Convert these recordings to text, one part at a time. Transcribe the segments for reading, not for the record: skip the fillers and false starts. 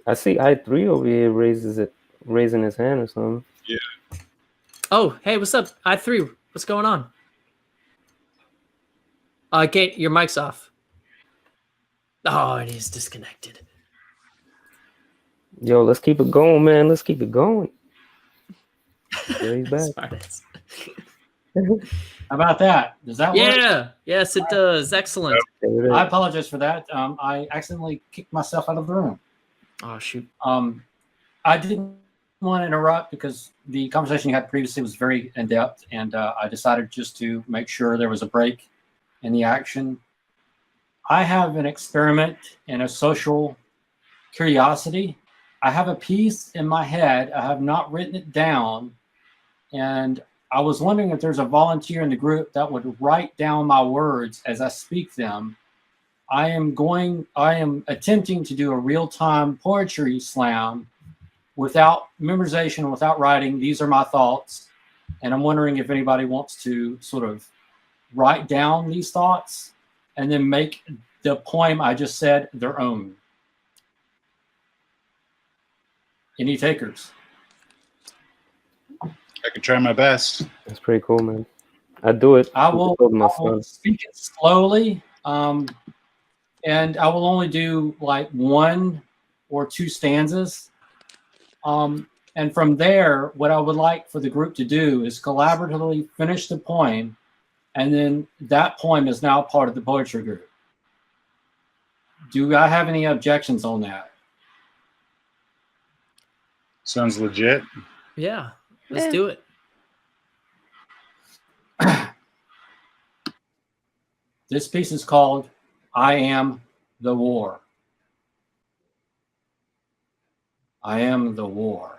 I see I3 over here raising his hand or something. Yeah. Oh, hey, what's up? I3, what's going on? Kate, your mic's off. Oh, and he's disconnected. Yo, let's keep it going, man. Let's keep it going. There he's back. How about that? Does that work? Yeah. Yes, it does. Excellent. I apologize for that. I accidentally kicked myself out of the room. Oh, shoot. I didn't want to interrupt because the conversation you had previously was very in-depth, and I decided just to make sure there was a break in the action. I have an experiment and a social curiosity. I have a piece in my head. I have not written it down, and I was wondering if there's a volunteer in the group that would write down my words as I speak them. I am attempting to do a real-time poetry slam without memorization, without writing. These are my thoughts. And I'm wondering if anybody wants to sort of write down these thoughts and then make the poem I just said their own. Any takers? I can try my best. That's pretty cool, man. I do it. I will speak it slowly, and I will only do like 1 or 2 stanzas. And from there, what I would like for the group to do is collaboratively finish the poem, and then that poem is now part of the poetry group. Do I have any objections on that? Sounds legit. Yeah, let's do it. This piece is called I Am the War. I am the war.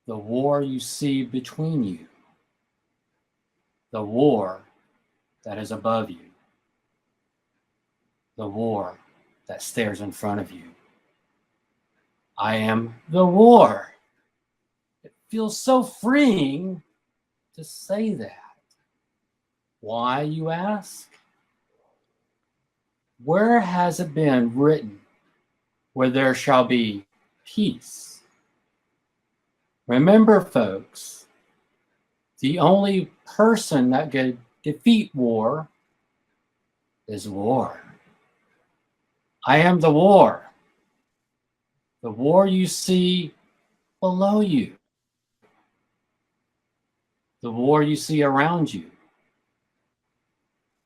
The war you see between you. The war that is above you. The war that stares in front of you. I am the war. It feels so freeing to say that. Why, you ask? Where has it been written where there shall be peace? Remember, folks, the only person that could defeat war is war. I am the war. The war you see below you. The war you see around you.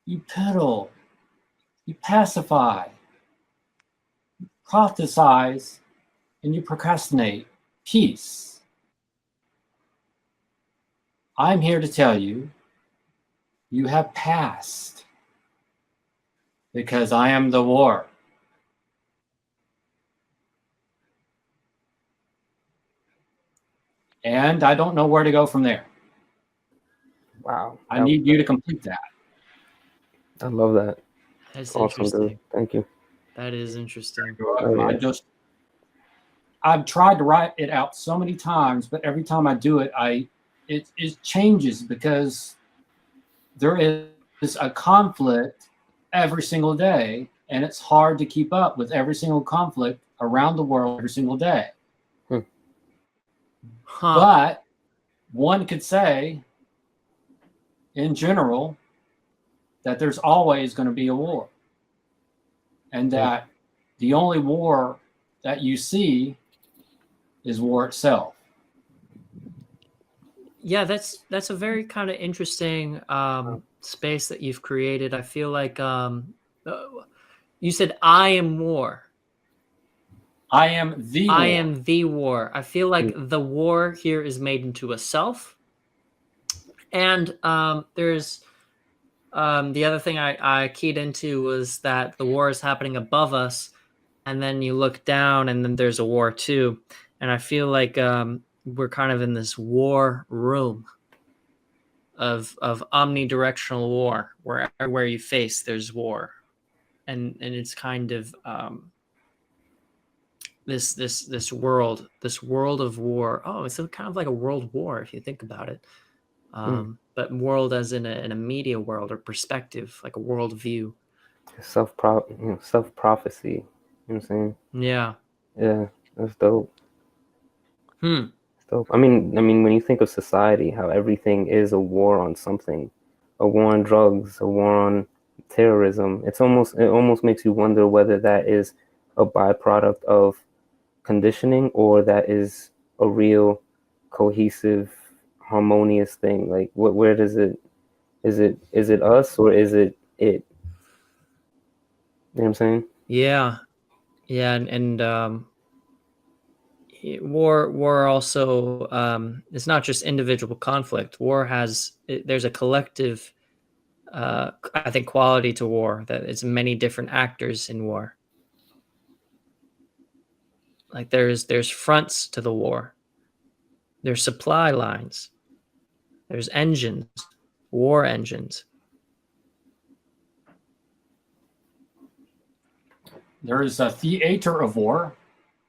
You piddle. You pacify. You prophesize. And you procrastinate. Peace. I'm here to tell you, you have passed. Because I am the war. And I don't know where to go from there. Wow. I need you to complete that. I love that. That's awesome, interesting. dude. Thank you. That is interesting. I've tried to write it out so many times, but every time I do it, it changes because there is a conflict every single day, and it's hard to keep up with every single conflict around the world every single day. But one could say, in general, that there's always going to be a war. And that the only war that you see is war itself. Yeah, that's a very kind of interesting space that you've created. I feel like you said I am war. I am the war. I am the war. I feel like the war here is made into a self. And there's the other thing I keyed into was that the war is happening above us, and then you look down and then there's a war too. And I feel like we're kind of in this war room of omnidirectional war, where everywhere you face there's war. And it's kind of this world of war. Oh, it's kind of like a world war if you think about it. But world as in a media world or perspective, like a world view. Self-prophecy. You know what I'm saying? Yeah. Yeah, that's dope. Hmm. It's dope. I mean, when you think of society, how everything is a war on something, a war on drugs, a war on terrorism. It almost makes you wonder whether that is a byproduct of conditioning or that is a real cohesive, harmonious thing. Like, where does it? Is it us or is it it? You know what I'm saying? Yeah. Yeah. War also, it's not just individual conflict. There's a collective, I think, quality to war, that it's many different actors in war. Like there's fronts to the war. There's supply lines. There's engines, war engines. There is a theater of war.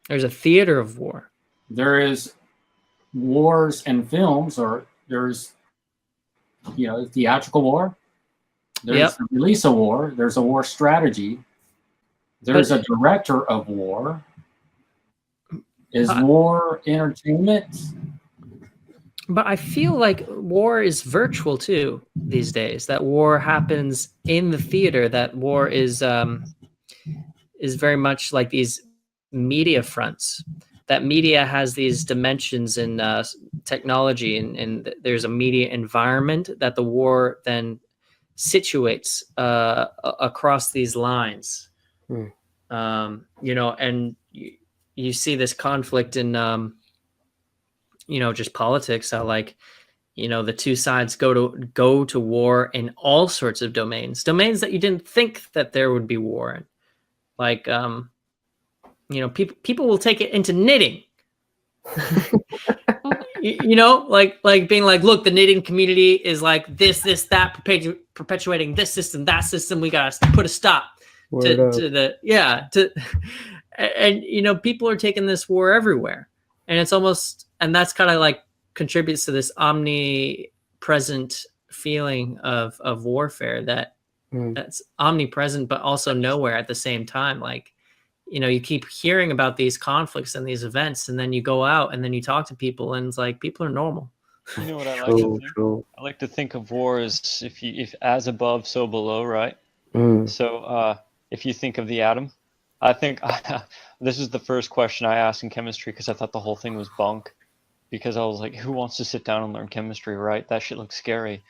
There's a theater of war. There is wars and films, or there's theatrical war. There's Yep. the release of war. There's a war strategy. There's But- a director of war. Is Uh, war entertainment? But I feel like war is virtual too these days. That war happens in the theater. That war is very much like these media fronts. That media has these dimensions in technology, and there's a media environment that the war then situates across these lines. Hmm. And you see this conflict in just politics, how like the two sides go to war in all sorts of domains that you didn't think that there would be war in. Like people will take it into knitting. like being like, look, the knitting community is like this that, perpetuating this system, that system. We gotta put a stop to and people are taking this war everywhere, and it's almost, and that's kind of like contributes to this omnipresent feeling of warfare that's omnipresent but also nowhere at the same time. Like you keep hearing about these conflicts and these events, and then you go out and then you talk to people, and it's like people are normal. You know what I like to True, think? true. I like to think of war as if as above, so below, right? Mm. So if you think of the atom, I think this is the first question I asked in chemistry because I thought the whole thing was bunk. Because I was like, who wants to sit down and learn chemistry, right? That shit looks scary.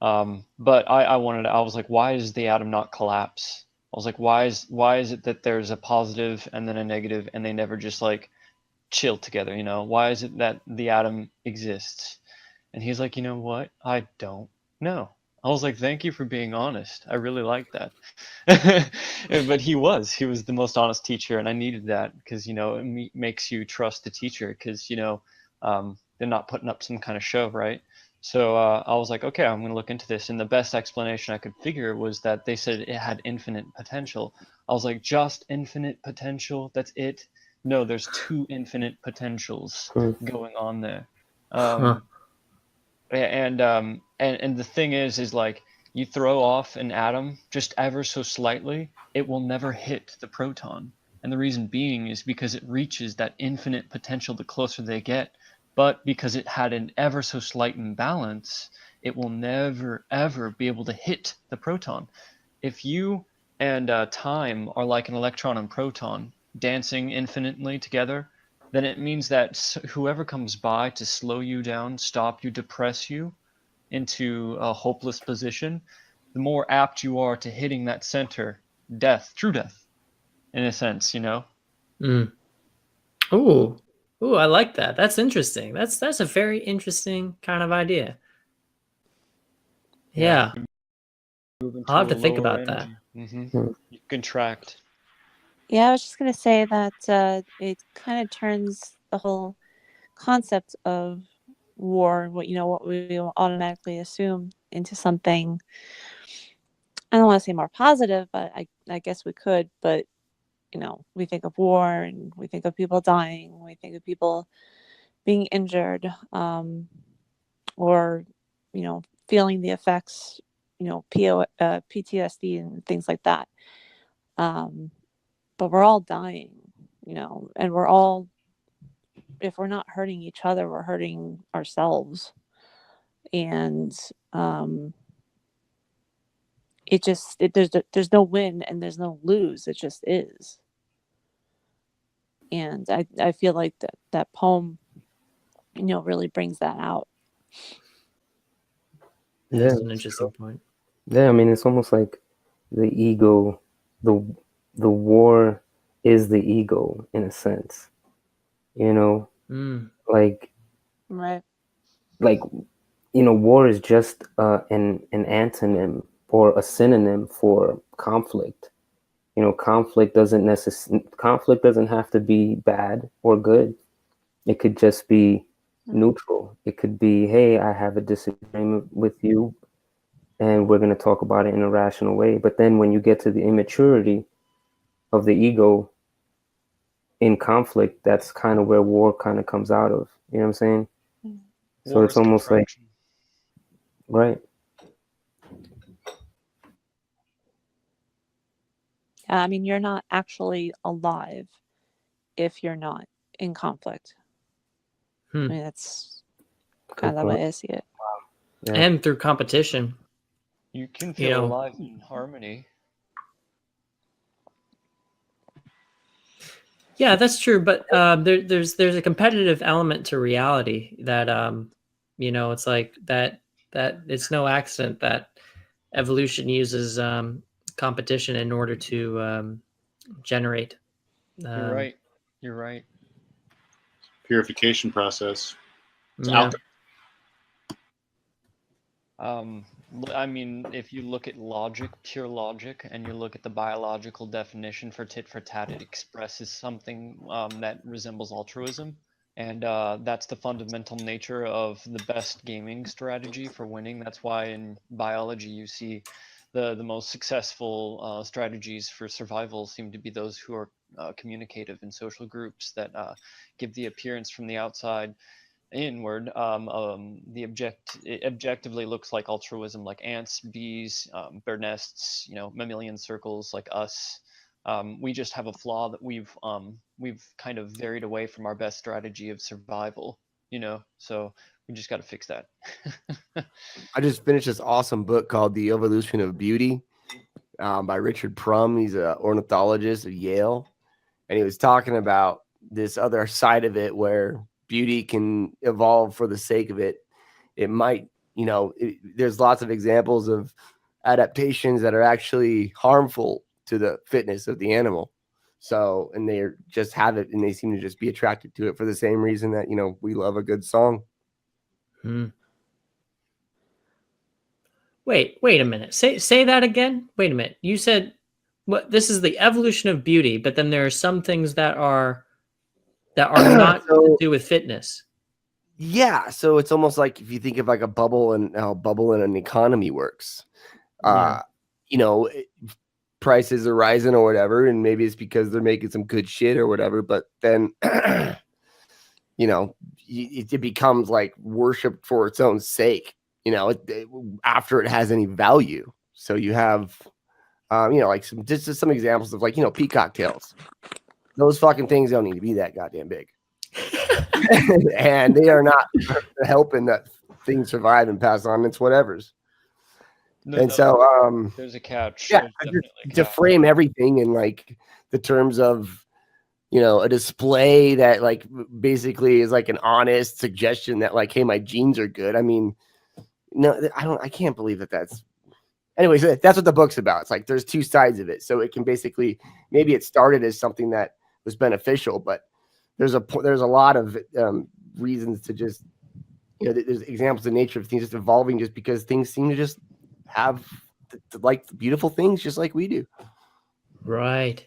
But I was like, why does the atom not collapse? I was like, why is it that there's a positive and then a negative and they never just like chill together, you know? Why is it that the atom exists? And he's like, you know what? I don't know. I was like, thank you for being honest. I really like that. But he was the most honest teacher, and I needed that because, it makes you trust the teacher because, they're not putting up some kind of show, right? So I was like, okay, I'm going to look into this. And the best explanation I could figure was that they said it had infinite potential. I was like, just infinite potential? That's it? No, there's two infinite potentials going on there. And the thing is like, you throw off an atom just ever so slightly, it will never hit the proton. And the reason being is because it reaches that infinite potential the closer they get. But because it had an ever so slight imbalance, it will never, ever be able to hit the proton. If you and time are like an electron and proton dancing infinitely together, then it means that whoever comes by to slow you down, stop you, depress you into a hopeless position, the more apt you are to hitting that center, true death, in a sense, Ooh, I like that. That's interesting. That's a very interesting kind of idea. Yeah. I'll have to think about that. You contract. Yeah, I was just going to say that it kind of turns the whole concept of war, what we automatically assume, into something, I don't want to say more positive, but I guess we could. But we think of war and we think of people dying, we think of people being injured, or feeling the effects, PTSD and things like that. But we're all dying. and we're all, if we're not hurting each other, we're hurting ourselves. And there's no win and there's no lose. It just is. And I feel like that poem, really brings that out. That's Yeah, an interesting point. yeah. I mean, it's almost like the ego, the the war is the ego in a sense. Mm. Like Right. like war is just an antonym or a synonym for conflict. Conflict doesn't have to be bad or good. It could just be neutral. It could be, hey, I have a disagreement with you, and we're going to talk about it in a rational way. But then when you get to the immaturity of the ego in conflict, that's kind of where war kind of comes out of. You know what I'm saying? So War it's is almost like, contraction. right. I mean, you're not actually alive if you're not in conflict. I mean, that's kind of the way I see it. Yeah. And through competition. You can feel alive in harmony. Yeah, that's true. But there's a competitive element to reality that it's like that it's no accident that evolution uses competition in order to generate. You're right. You're right. Purification process. It's Yeah. alchemy. I mean, if you look at logic, pure logic, and you look at the biological definition for tit for tat, it expresses something that resembles altruism. And that's the fundamental nature of the best gaming strategy for winning. That's why in biology you see the most successful strategies for survival seem to be those who are communicative in social groups that give the appearance from the outside inward. It objectively looks like altruism, like ants, bees, bird nests, mammalian circles like us. We just have a flaw that we've kind of varied away from our best strategy of survival, so we just got to fix that. I just finished this awesome book called The Evolution of Beauty by Richard Prum. He's an ornithologist at Yale, and he was talking about this other side of it where beauty can evolve for the sake of it. It might, there's lots of examples of adaptations that are actually harmful to the fitness of the animal. So, and they just have it, and they seem to just be attracted to it for the same reason that, we love a good song. Wait a minute. Say that again. Wait a minute. You said what? This is the evolution of beauty, but then there are some things that are not to do with fitness. Yeah, so it's almost like if you think of like a bubble and how a bubble in an economy works. Prices are rising or whatever, and maybe it's because they're making some good shit or whatever, but then it becomes like worship for its own sake, after it has any value. So you have like some examples of like, peacock tails. Those fucking things don't need to be that goddamn big. And they are not helping that thing survive and pass on its whatevers. So there's a catch. Yeah, to frame everything in like the terms of a display that like basically is like an honest suggestion that like, hey, my genes are good. I mean, no, I can't believe that's. Anyways, that's what the book's about. It's like there's two sides of it, so it can basically maybe it started as something that was beneficial, but there's a lot of reasons to just there's examples in nature of things just evolving just because things seem to just have like beautiful things just like we do. Right.